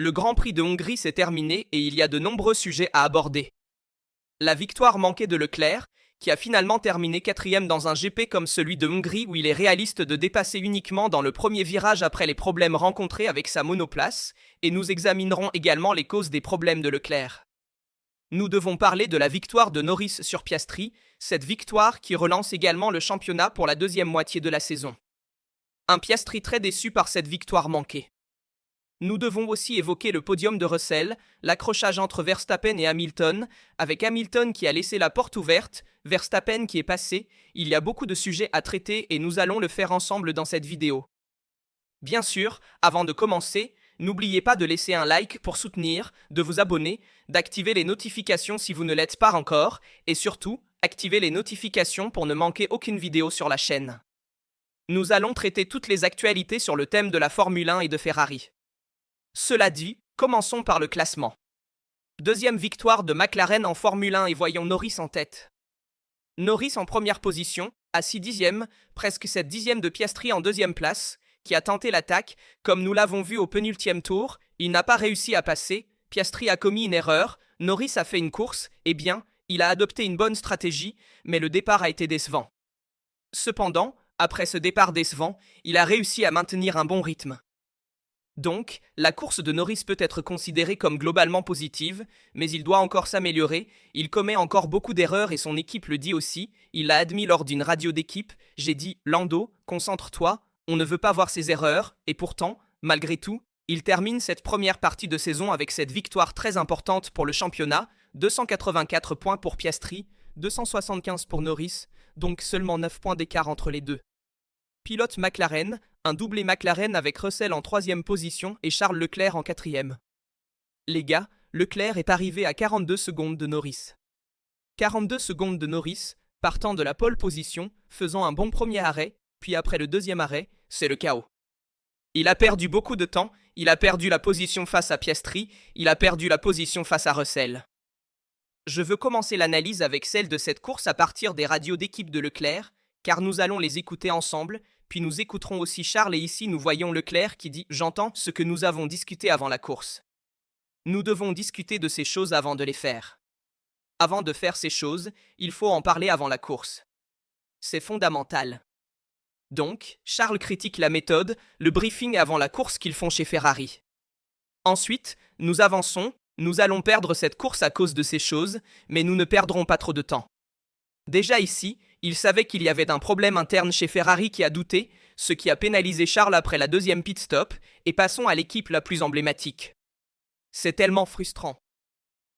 Le Grand Prix de Hongrie s'est terminé et il y a de nombreux sujets à aborder. La victoire manquée de Leclerc, qui a finalement terminé 4e dans un GP comme celui de Hongrie où il est réaliste de dépasser uniquement dans le premier virage après les problèmes rencontrés avec sa monoplace, et nous examinerons également les causes des problèmes de Leclerc. Nous devons parler de la victoire de Norris sur Piastri, cette victoire qui relance également le championnat pour la deuxième moitié de la saison. Un Piastri très déçu par cette victoire manquée. Nous devons aussi évoquer le podium de Russell, l'accrochage entre Verstappen et Hamilton, avec Hamilton qui a laissé la porte ouverte, Verstappen qui est passé. Il y a beaucoup de sujets à traiter et nous allons le faire ensemble dans cette vidéo. Bien sûr, avant de commencer, n'oubliez pas de laisser un like pour soutenir, de vous abonner, d'activer les notifications si vous ne l'êtes pas encore, et surtout, activez les notifications pour ne manquer aucune vidéo sur la chaîne. Nous allons traiter toutes les actualités sur le thème de la Formule 1 et de Ferrari. Cela dit, commençons par le classement. Deuxième victoire de McLaren en Formule 1 et voyons Norris en tête. Norris en première position, à 6 dixièmes, presque 7 dixièmes de Piastri en deuxième place, qui a tenté l'attaque, comme nous l'avons vu au penultième tour, il n'a pas réussi à passer, Piastri a commis une erreur, Norris a fait une course, eh bien, il a adopté une bonne stratégie, mais le départ a été décevant. Cependant, après ce départ décevant, il a réussi à maintenir un bon rythme. Donc, la course de Norris peut être considérée comme globalement positive, mais il doit encore s'améliorer, il commet encore beaucoup d'erreurs et son équipe le dit aussi, il l'a admis lors d'une radio d'équipe, j'ai dit « Lando, concentre-toi, on ne veut pas voir ses erreurs », et pourtant, malgré tout, il termine cette première partie de saison avec cette victoire très importante pour le championnat, 284 points pour Piastri, 275 pour Norris, donc seulement 9 points d'écart entre les deux. Pilote McLaren, un doublé McLaren avec Russell en troisième position et Charles Leclerc en quatrième. Les gars, Leclerc est arrivé à 42 secondes de Norris. 42 secondes de Norris, partant de la pole position, faisant un bon premier arrêt, puis après le deuxième arrêt, c'est le chaos. Il a perdu beaucoup de temps, il a perdu la position face à Piastri, il a perdu la position face à Russell. Je veux commencer l'analyse avec celle de cette course à partir des radios d'équipe de Leclerc, car nous allons les écouter ensemble, puis nous écouterons aussi Charles et ici nous voyons Leclerc qui dit « J'entends ce que nous avons discuté avant la course. Nous devons discuter de ces choses avant de les faire. Avant de faire ces choses, il faut en parler avant la course. C'est fondamental. » Donc, Charles critique la méthode, le briefing avant la course qu'ils font chez Ferrari. Ensuite, nous avançons, nous allons perdre cette course à cause de ces choses, mais nous ne perdrons pas trop de temps. Déjà ici, il savait qu'il y avait un problème interne chez Ferrari qui a douté, ce qui a pénalisé Charles après la deuxième pit stop, et passons à l'équipe la plus emblématique. C'est tellement frustrant.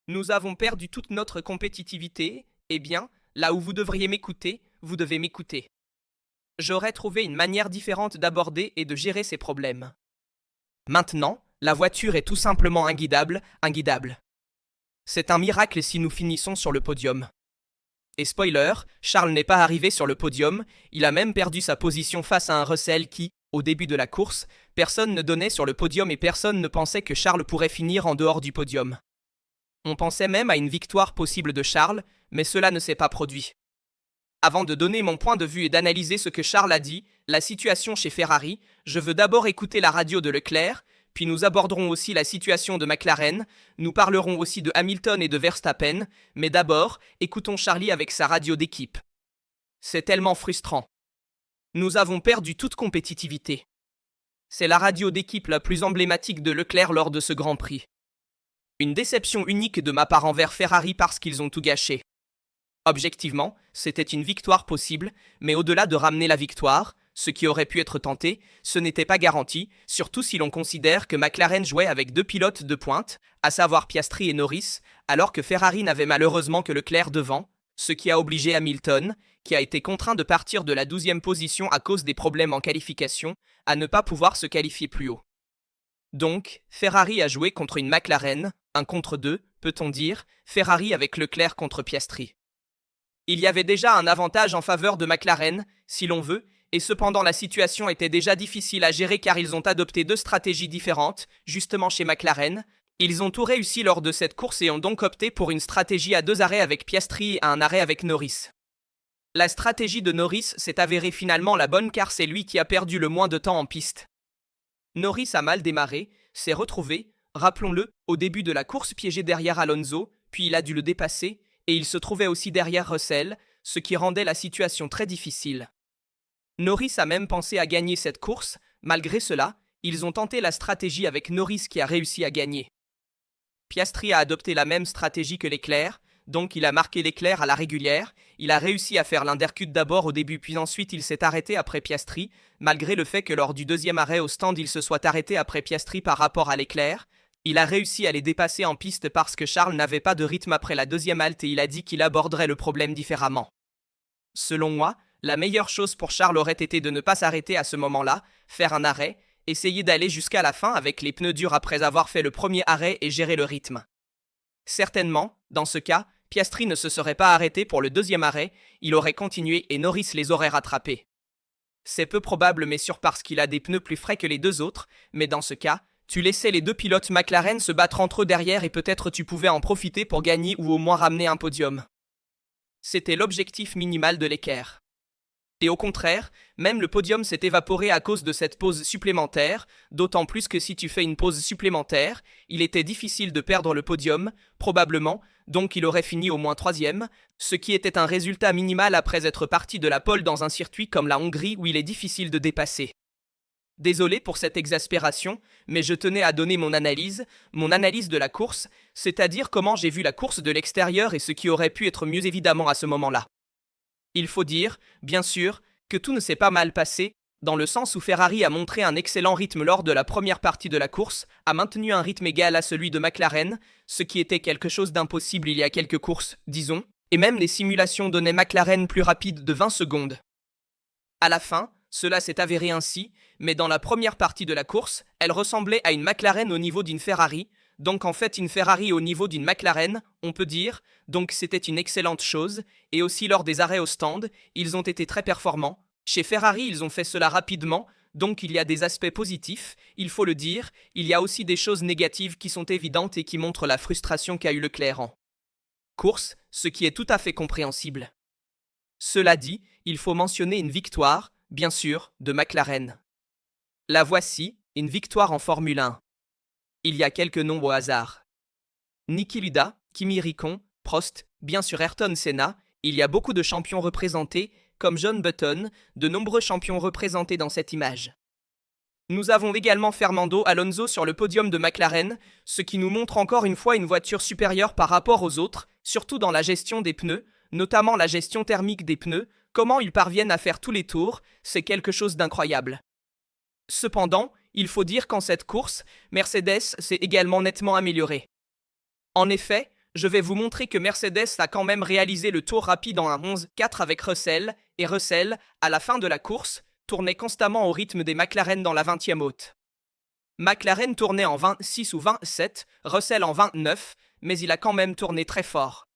Nous avons perdu toute notre compétitivité, eh bien, là où vous devriez m'écouter, vous devez m'écouter. J'aurais trouvé une manière différente d'aborder et de gérer ces problèmes. Maintenant, la voiture est tout simplement inguidable. C'est un miracle si nous finissons sur le podium. Et spoiler, Charles n'est pas arrivé sur le podium, il a même perdu sa position face à un Russell qui, au début de la course, personne ne donnait sur le podium et personne ne pensait que Charles pourrait finir en dehors du podium. On pensait même à une victoire possible de Charles, mais cela ne s'est pas produit. Avant de donner mon point de vue et d'analyser ce que Charles a dit, la situation chez Ferrari, je veux d'abord écouter la radio de Leclerc, puis nous aborderons aussi la situation de McLaren, nous parlerons aussi de Hamilton et de Verstappen, mais d'abord, écoutons Charlie avec sa radio d'équipe. C'est tellement frustrant. Nous avons perdu toute compétitivité. C'est la radio d'équipe la plus emblématique de Leclerc lors de ce Grand Prix. Une déception unique de ma part envers Ferrari parce qu'ils ont tout gâché. Objectivement, c'était une victoire possible, mais au-delà de ramener la victoire, ce qui aurait pu être tenté, ce n'était pas garanti, surtout si l'on considère que McLaren jouait avec deux pilotes de pointe, à savoir Piastri et Norris, alors que Ferrari n'avait malheureusement que Leclerc devant, ce qui a obligé Hamilton, qui a été contraint de partir de la 12e position à cause des problèmes en qualification, à ne pas pouvoir se qualifier plus haut. Donc, Ferrari a joué contre une McLaren, 1 contre 2, peut-on dire, Ferrari avec Leclerc contre Piastri. Il y avait déjà un avantage en faveur de McLaren, si l'on veut, et cependant la situation était déjà difficile à gérer car ils ont adopté deux stratégies différentes, justement chez McLaren. Ils ont tout réussi lors de cette course et ont donc opté pour une stratégie à 2 arrêts avec Piastri et à un arrêt avec Norris. La stratégie de Norris s'est avérée finalement la bonne car c'est lui qui a perdu le moins de temps en piste. Norris a mal démarré, s'est retrouvé, Rappelons-le, au début de la course piégé derrière Alonso, puis il a dû le dépasser, et il se trouvait aussi derrière Russell, ce qui rendait la situation très difficile. Norris a même pensé à gagner cette course, malgré cela, ils ont tenté la stratégie avec Norris qui a réussi à gagner. Piastri a adopté la même stratégie que Leclerc, donc il a marqué Leclerc à la régulière, il a réussi à faire l'undercut d'abord au début puis ensuite il s'est arrêté après Piastri, malgré le fait que lors du deuxième arrêt au stand il se soit arrêté après Piastri par rapport à Leclerc. Il a réussi à les dépasser en piste parce que Charles n'avait pas de rythme après la deuxième halte et il a dit qu'il aborderait le problème différemment. Selon moi, la meilleure chose pour Charles aurait été de ne pas s'arrêter à ce moment-là, faire un arrêt, essayer d'aller jusqu'à la fin avec les pneus durs après avoir fait le premier arrêt et gérer le rythme. Certainement, dans ce cas, Piastri ne se serait pas arrêté pour le deuxième arrêt, il aurait continué et Norris les aurait rattrapés. C'est peu probable mais sûr parce qu'il a des pneus plus frais que les deux autres, mais dans ce cas, tu laissais les deux pilotes McLaren se battre entre eux derrière et peut-être tu pouvais en profiter pour gagner ou au moins ramener un podium. C'était l'objectif minimal de Leclerc. Et au contraire, même le podium s'est évaporé à cause de cette pause supplémentaire, d'autant plus que si tu fais une pause supplémentaire, il était difficile de perdre le podium, probablement, donc il aurait fini au moins troisième, ce qui était un résultat minimal après être parti de la pole dans un circuit comme la Hongrie où il est difficile de dépasser. Désolé pour cette exaspération, mais je tenais à donner mon analyse de la course, c'est-à-dire comment j'ai vu la course de l'extérieur et ce qui aurait pu être mieux évidemment à ce moment-là. Il faut dire, bien sûr, que tout ne s'est pas mal passé, dans le sens où Ferrari a montré un excellent rythme lors de la première partie de la course, a maintenu un rythme égal à celui de McLaren, ce qui était quelque chose d'impossible il y a quelques courses, disons, et même les simulations donnaient McLaren plus rapide de 20 secondes. À la fin, cela s'est avéré ainsi, mais dans la première partie de la course, elle ressemblait à une McLaren au niveau d'une Ferrari, donc en fait une Ferrari au niveau d'une McLaren, on peut dire, donc c'était une excellente chose, et aussi lors des arrêts au stand, ils ont été très performants. Chez Ferrari, ils ont fait cela rapidement, donc il y a des aspects positifs, il faut le dire, il y a aussi des choses négatives qui sont évidentes et qui montrent la frustration qu'a eu Leclerc en course, ce qui est tout à fait compréhensible. Cela dit, il faut mentionner une victoire, bien sûr, de McLaren. La voici, une victoire en Formule 1. Il y a quelques noms au hasard. Niki Lauda, Kimi Räikkönen, Prost, bien sûr Ayrton Senna, il y a beaucoup de champions représentés, comme John Button, de nombreux champions représentés dans cette image. Nous avons également Fernando Alonso sur le podium de McLaren, ce qui nous montre encore une fois une voiture supérieure par rapport aux autres, surtout dans la gestion des pneus, notamment la gestion thermique des pneus, comment ils parviennent à faire tous les tours, c'est quelque chose d'incroyable. Cependant, il faut dire qu'en cette course, Mercedes s'est également nettement améliorée. En effet, je vais vous montrer que Mercedes a quand même réalisé le tour rapide en 1:11.4 avec Russell, et Russell, à la fin de la course, tournait constamment au rythme des McLaren dans la 20e haute. McLaren tournait en 26 ou 27, Russell en 29, mais il a quand même tourné très fort.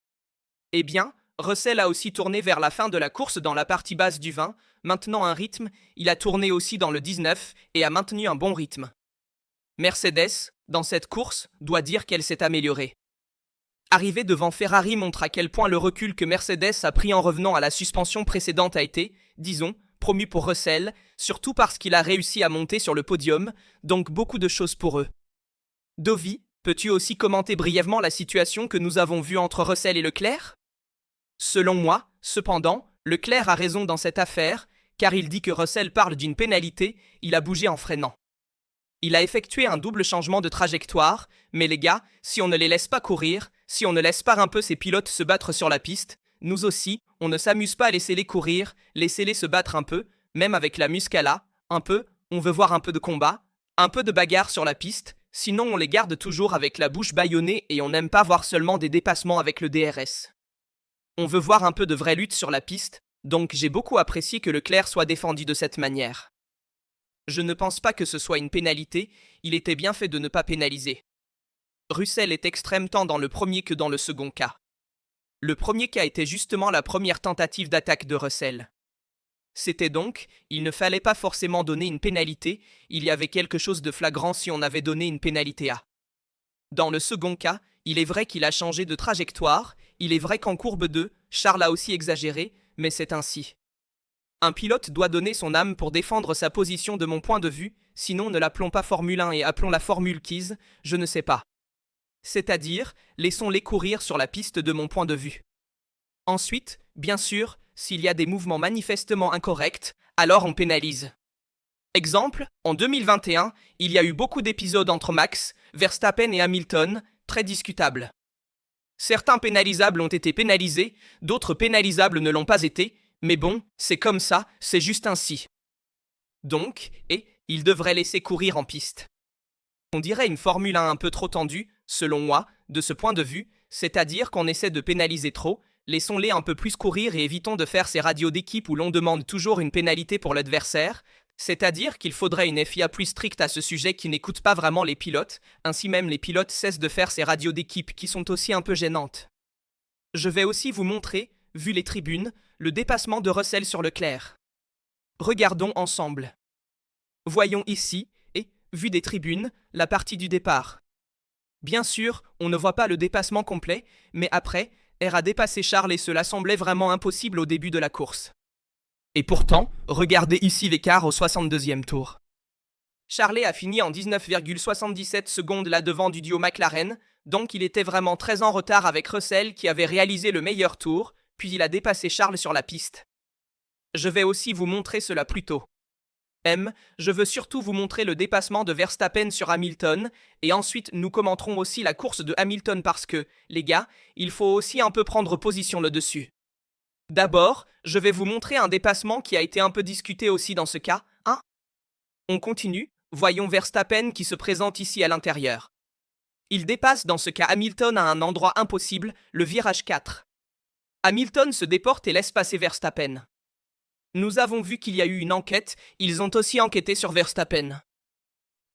Eh bien, Russell a aussi tourné vers la fin de la course dans la partie basse du 20, maintenant un rythme, il a tourné aussi dans le 19 et a maintenu un bon rythme. Mercedes, dans cette course, doit dire qu'elle s'est améliorée. Arriver devant Ferrari montre à quel point le recul que Mercedes a pris en revenant à la suspension précédente a été, disons, promu pour Russell, surtout parce qu'il a réussi à monter sur le podium, donc beaucoup de choses pour eux. Dovi, peux-tu aussi commenter brièvement la situation que nous avons vue entre Russell et Leclerc ? Selon moi, cependant, Leclerc a raison dans cette affaire, car il dit que Russell parle d'une pénalité, il a bougé en freinant. Il a effectué un double changement de trajectoire, mais les gars, si on ne les laisse pas courir, si on ne laisse pas un peu ces pilotes se battre sur la piste, nous aussi, on ne s'amuse pas à laisser-les courir, laissez-les se battre un peu, même avec la muscala, un peu, on veut voir un peu de combat, un peu de bagarre sur la piste, sinon on les garde toujours avec la bouche bâillonnée et on n'aime pas voir seulement des dépassements avec le DRS. On veut voir un peu de vraie lutte sur la piste, donc j'ai beaucoup apprécié que Leclerc soit défendu de cette manière. Je ne pense pas que ce soit une pénalité, il était bien fait de ne pas pénaliser. Russell est extrême tant dans le premier que dans le second cas. Le premier cas était justement la première tentative d'attaque de Russell. C'était donc, il ne fallait pas forcément donner une pénalité, il y avait quelque chose de flagrant si on avait donné une pénalité à. Dans le second cas, il est vrai qu'il a changé de trajectoire, il est vrai qu'en courbe 2, Charles a aussi exagéré, mais c'est ainsi. Un pilote doit donner son âme pour défendre sa position de mon point de vue, sinon ne l'appelons pas Formule 1 et appelons la Formule Keys, je ne sais pas. C'est-à-dire, laissons-les courir sur la piste de mon point de vue. Ensuite, bien sûr, s'il y a des mouvements manifestement incorrects, alors on pénalise. Exemple, en 2021, il y a eu beaucoup d'épisodes entre Max, Verstappen et Hamilton, très discutables. Certains pénalisables ont été pénalisés, d'autres pénalisables ne l'ont pas été, mais bon, c'est comme ça, c'est juste ainsi. Donc, ils devraient laisser courir en piste. On dirait une Formule 1 un peu trop tendue, selon moi, de ce point de vue, c'est-à-dire qu'on essaie de pénaliser trop, laissons-les un peu plus courir et évitons de faire ces radios d'équipe où l'on demande toujours une pénalité pour l'adversaire, c'est-à-dire qu'il faudrait une FIA plus stricte à ce sujet qui n'écoute pas vraiment les pilotes, ainsi même les pilotes cessent de faire ces radios d'équipe qui sont aussi un peu gênantes. Je vais aussi vous montrer, vu les tribunes, le dépassement de Russell sur Leclerc. Regardons ensemble. Voyons ici, vu des tribunes, la partie du départ. Bien sûr, on ne voit pas le dépassement complet, mais après, R a dépassé Charles et cela semblait vraiment impossible au début de la course. Et pourtant, regardez ici l'écart au 62e tour. Charles a fini en 19,77 secondes là devant du duo McLaren, donc il était vraiment très en retard avec Russell qui avait réalisé le meilleur tour, puis il a dépassé Charles sur la piste. Je vais aussi vous montrer cela plus tôt. Je veux surtout vous montrer le dépassement de Verstappen sur Hamilton, et ensuite nous commenterons aussi la course de Hamilton parce que, les gars, il faut aussi un peu prendre position là-dessus. D'abord, je vais vous montrer un dépassement qui a été un peu discuté aussi dans ce cas, hein. On continue, voyons Verstappen qui se présente ici à l'intérieur. Il dépasse dans ce cas Hamilton à un endroit impossible, le virage 4. Hamilton se déporte et laisse passer Verstappen. Nous avons vu qu'il y a eu une enquête, ils ont aussi enquêté sur Verstappen.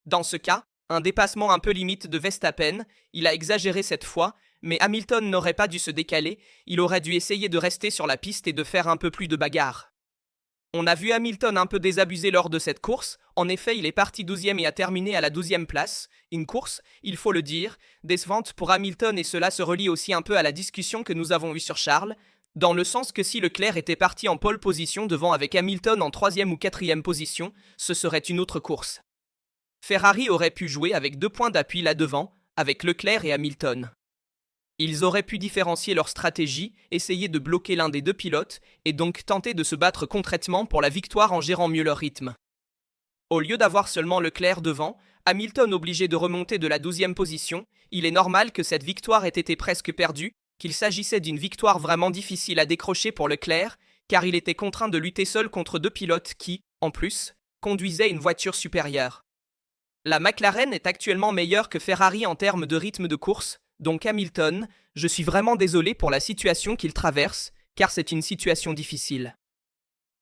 Dans ce cas, un dépassement un peu limite de Verstappen, il a exagéré cette fois, mais Hamilton n'aurait pas dû se décaler, il aurait dû essayer de rester sur la piste et de faire un peu plus de bagarre. On a vu Hamilton un peu désabusé lors de cette course, en effet il est parti 12e et a terminé à la 12e place, une course, il faut le dire, décevante pour Hamilton et cela se relie aussi un peu à la discussion que nous avons eue sur Charles, dans le sens que si Leclerc était parti en pole position devant avec Hamilton en 3e ou 4e position, ce serait une autre course. Ferrari aurait pu jouer avec 2 points d'appui là devant, avec Leclerc et Hamilton. Ils auraient pu différencier leur stratégie, essayer de bloquer l'un des deux pilotes, et donc tenter de se battre concrètement pour la victoire en gérant mieux leur rythme. Au lieu d'avoir seulement Leclerc devant, Hamilton obligé de remonter de la 12e position, il est normal que cette victoire ait été presque perdue, qu'il s'agissait d'une victoire vraiment difficile à décrocher pour Leclerc, car il était contraint de lutter seul contre 2 pilotes qui, en plus, conduisaient une voiture supérieure. La McLaren est actuellement meilleure que Ferrari en termes de rythme de course, donc Hamilton, je suis vraiment désolé pour la situation qu'il traverse, car c'est une situation difficile.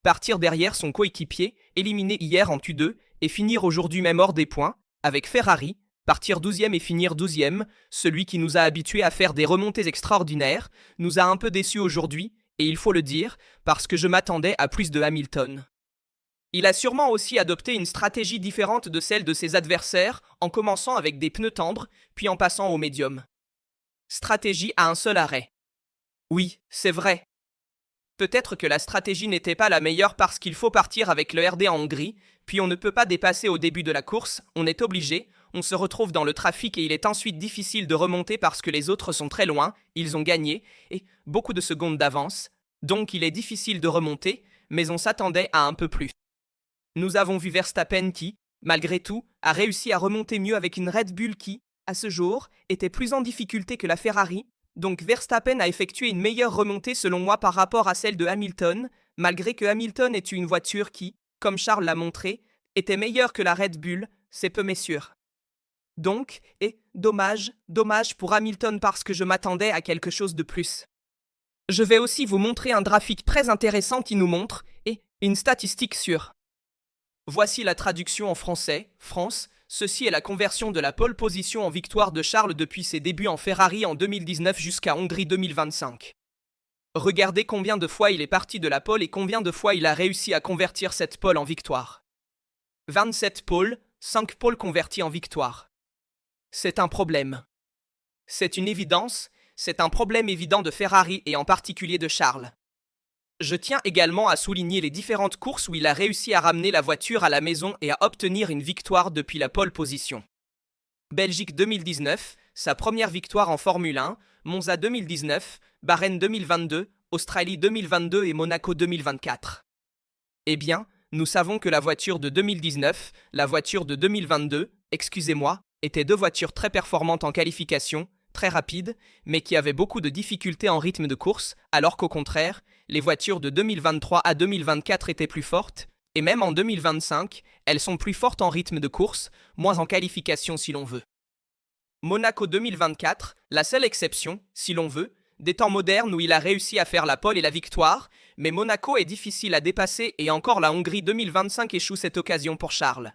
Partir derrière son coéquipier, éliminé hier en Q2, et finir aujourd'hui même hors des points, avec Ferrari, partir 12e et finir 12e, celui qui nous a habitués à faire des remontées extraordinaires, nous a un peu déçus aujourd'hui, et il faut le dire, parce que je m'attendais à plus de Hamilton. Il a sûrement aussi adopté une stratégie différente de celle de ses adversaires, en commençant avec des pneus tendres, puis en passant au médium. Stratégie à un seul arrêt. Oui, c'est vrai. Peut-être que la stratégie n'était pas la meilleure parce qu'il faut partir avec le RD en Hongrie, puis on ne peut pas dépasser au début de la course, on est obligé, on se retrouve dans le trafic et il est ensuite difficile de remonter parce que les autres sont très loin, ils ont gagné, et beaucoup de secondes d'avance, donc il est difficile de remonter, mais on s'attendait à un peu plus. Nous avons vu Verstappen qui, malgré tout, a réussi à remonter mieux avec une Red Bull qui, à ce jour, était plus en difficulté que la Ferrari, donc Verstappen a effectué une meilleure remontée selon moi par rapport à celle de Hamilton, malgré que Hamilton ait eu une voiture qui, comme Charles l'a montré, était meilleure que la Red Bull, c'est peu mais sûr. Donc, dommage pour Hamilton parce que je m'attendais à quelque chose de plus. Je vais aussi vous montrer un graphique très intéressant qui nous montre, une statistique sûre. Voici la traduction en français, France, ceci est la conversion de la pole position en victoire de Charles depuis ses débuts en Ferrari en 2019 jusqu'à Hongrie 2025. Regardez combien de fois il est parti de la pole et combien de fois il a réussi à convertir cette pole en victoire. 27 poles, 5 poles convertis en victoire. C'est un problème. C'est une évidence, c'est un problème évident de Ferrari et en particulier de Charles. Je tiens également à souligner les différentes courses où il a réussi à ramener la voiture à la maison et à obtenir une victoire depuis la pole position. Belgique 2019, sa première victoire en Formule 1, Monza 2019, Bahreïn 2022, Australie 2022 et Monaco 2024. Eh bien, nous savons que la voiture de 2019, la voiture de 2022, étaient deux voitures très performantes en qualification, très rapides, mais qui avaient beaucoup de difficultés en rythme de course, alors qu'au contraire, les voitures de 2023 à 2024 étaient plus fortes, et même en 2025, elles sont plus fortes en rythme de course, moins en qualification si l'on veut. Monaco 2024, la seule exception, si l'on veut, des temps modernes où il a réussi à faire la pole et la victoire, mais Monaco est difficile à dépasser et encore la Hongrie 2025 échoue cette occasion pour Charles.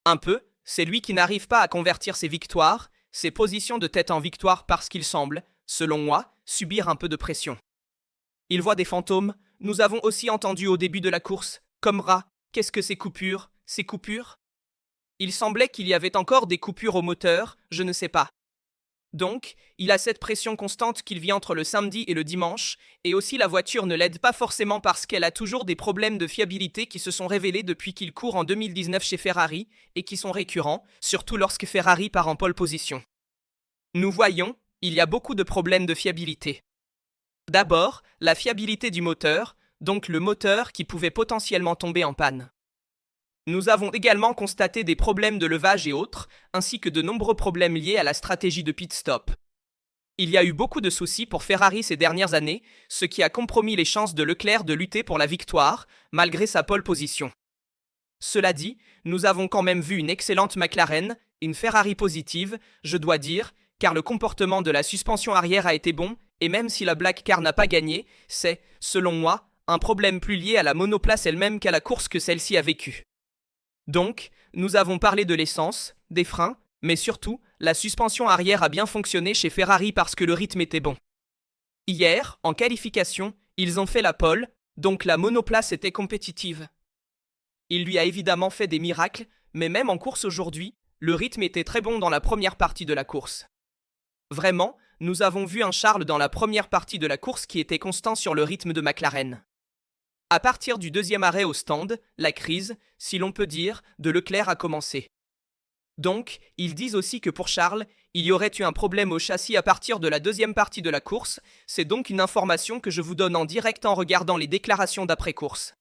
Un peu, c'est lui qui n'arrive pas à convertir ses victoires, ses positions de tête en victoire parce qu'il semble, selon moi, subir un peu de pression. Il voit des fantômes, nous avons aussi entendu au début de la course, comme rat, qu'est-ce que ces coupures, ces coupures ? Il semblait qu'il y avait encore des coupures au moteur, je ne sais pas. Donc, il a cette pression constante qu'il vit entre le samedi et le dimanche, et aussi la voiture ne l'aide pas forcément parce qu'elle a toujours des problèmes de fiabilité qui se sont révélés depuis qu'il court en 2019 chez Ferrari, et qui sont récurrents, surtout lorsque Ferrari part en pole position. Nous voyons, il y a beaucoup de problèmes de fiabilité. D'abord, la fiabilité du moteur, donc le moteur qui pouvait potentiellement tomber en panne. Nous avons également constaté des problèmes de levage et autres, ainsi que de nombreux problèmes liés à la stratégie de pit-stop. Il y a eu beaucoup de soucis pour Ferrari ces dernières années, ce qui a compromis les chances de Leclerc de lutter pour la victoire, malgré sa pole position. Cela dit, nous avons quand même vu une excellente McLaren, une Ferrari positive, je dois dire, car le comportement de la suspension arrière a été bon, et même si la Black Car n'a pas gagné, c'est, selon moi, un problème plus lié à la monoplace elle-même qu'à la course que celle-ci a vécue. Donc, nous avons parlé de l'essence, des freins, mais surtout, la suspension arrière a bien fonctionné chez Ferrari parce que le rythme était bon. Hier, en qualification, ils ont fait la pole, donc la monoplace était compétitive. Il lui a évidemment fait des miracles, mais même en course aujourd'hui, le rythme était très bon dans la première partie de la course. Vraiment, nous avons vu un Charles dans la première partie de la course qui était constant sur le rythme de McLaren. À partir du deuxième arrêt au stand, la crise, si l'on peut dire, de Leclerc a commencé. Donc, ils disent aussi que pour Charles, il y aurait eu un problème au châssis à partir de la deuxième partie de la course, c'est donc une information que je vous donne en direct en regardant les déclarations d'après-course.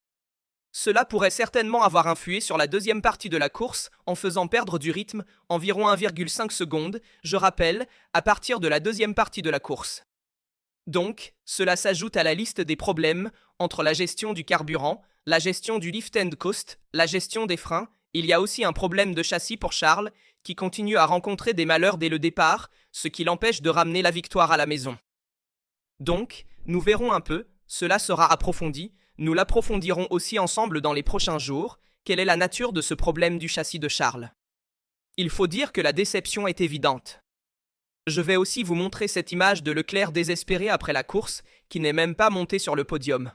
Cela pourrait certainement avoir influé sur la deuxième partie de la course en faisant perdre du rythme, environ 1,5 secondes, je rappelle, à partir de la deuxième partie de la course. Donc, cela s'ajoute à la liste des problèmes entre la gestion du carburant, la gestion du lift and coast, la gestion des freins. Il y a aussi un problème de châssis pour Charles, qui continue à rencontrer des malheurs dès le départ, ce qui l'empêche de ramener la victoire à la maison. Donc, nous verrons un peu, cela sera approfondi, nous l'approfondirons aussi ensemble dans les prochains jours, quelle est la nature de ce problème du châssis de Charles. Il faut dire que la déception est évidente. Je vais aussi vous montrer cette image de Leclerc désespéré après la course, qui n'est même pas monté sur le podium.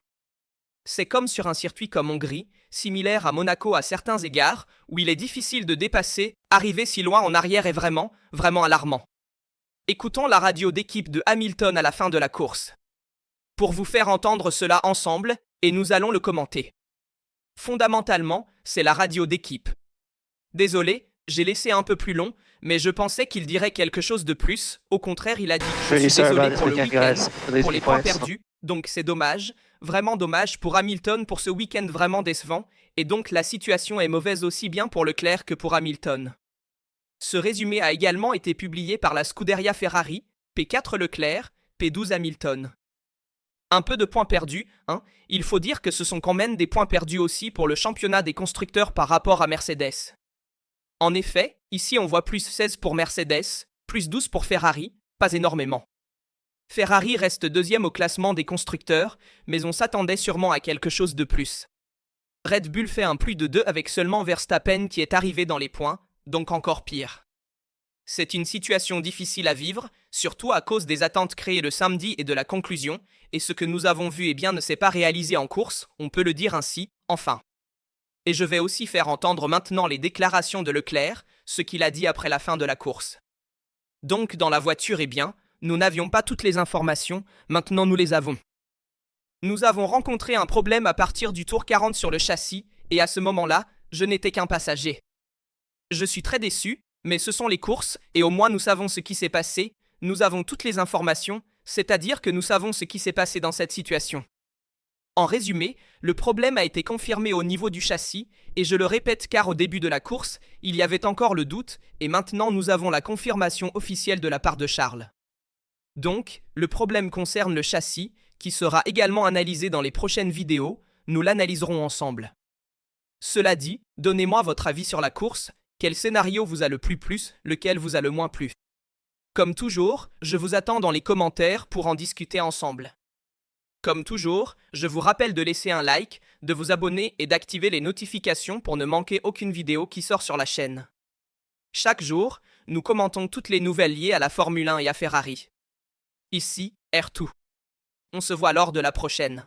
C'est comme sur un circuit comme Hongrie, similaire à Monaco à certains égards, où il est difficile de dépasser, arriver si loin en arrière est vraiment alarmant. Écoutons la radio d'équipe de Hamilton à la fin de la course. Pour vous faire entendre cela ensemble, et nous allons le commenter. Fondamentalement, c'est la radio d'équipe. Désolé, j'ai laissé un peu plus long, mais je pensais qu'il dirait quelque chose de plus. Au contraire, il a dit « Je suis désolé pour le week-end, pour les points perdus, donc c'est dommage, vraiment dommage pour Hamilton pour ce week-end vraiment décevant, et donc la situation est mauvaise aussi bien pour Leclerc que pour Hamilton. » Ce résumé a également été publié par la Scuderia Ferrari, P4 Leclerc, P12 Hamilton. Un peu de points perdus, hein, il faut dire que ce sont quand même des points perdus aussi pour le championnat des constructeurs par rapport à Mercedes. En effet, ici on voit plus 16 pour Mercedes, plus 12 pour Ferrari, pas énormément. Ferrari reste deuxième au classement des constructeurs, mais on s'attendait sûrement à quelque chose de plus. Red Bull fait un plus de 2 avec seulement Verstappen qui est arrivé dans les points, donc encore pire. C'est une situation difficile à vivre, surtout à cause des attentes créées le samedi et de la conclusion, et ce que nous avons vu ne s'est pas réalisé en course, on peut le dire ainsi, enfin. Et je vais aussi faire entendre maintenant les déclarations de Leclerc, ce qu'il a dit après la fin de la course. Donc dans la voiture nous n'avions pas toutes les informations, maintenant nous les avons. Nous avons rencontré un problème à partir du tour 40 sur le châssis, et à ce moment-là, je n'étais qu'un passager. Je suis très déçu, mais ce sont les courses, et au moins nous savons ce qui s'est passé, nous avons toutes les informations, c'est-à-dire que nous savons ce qui s'est passé dans cette situation. En résumé, le problème a été confirmé au niveau du châssis, et je le répète car au début de la course, il y avait encore le doute, et maintenant nous avons la confirmation officielle de la part de Charles. Donc, le problème concerne le châssis, qui sera également analysé dans les prochaines vidéos, nous l'analyserons ensemble. Cela dit, donnez-moi votre avis sur la course, quel scénario vous a le plus, lequel vous a le moins plu. Comme toujours, je vous attends dans les commentaires pour en discuter ensemble. Comme toujours, je vous rappelle de laisser un like, de vous abonner et d'activer les notifications pour ne manquer aucune vidéo qui sort sur la chaîne. Chaque jour, nous commentons toutes les nouvelles liées à la Formule 1 et à Ferrari. Ici, R2. On se voit lors de la prochaine.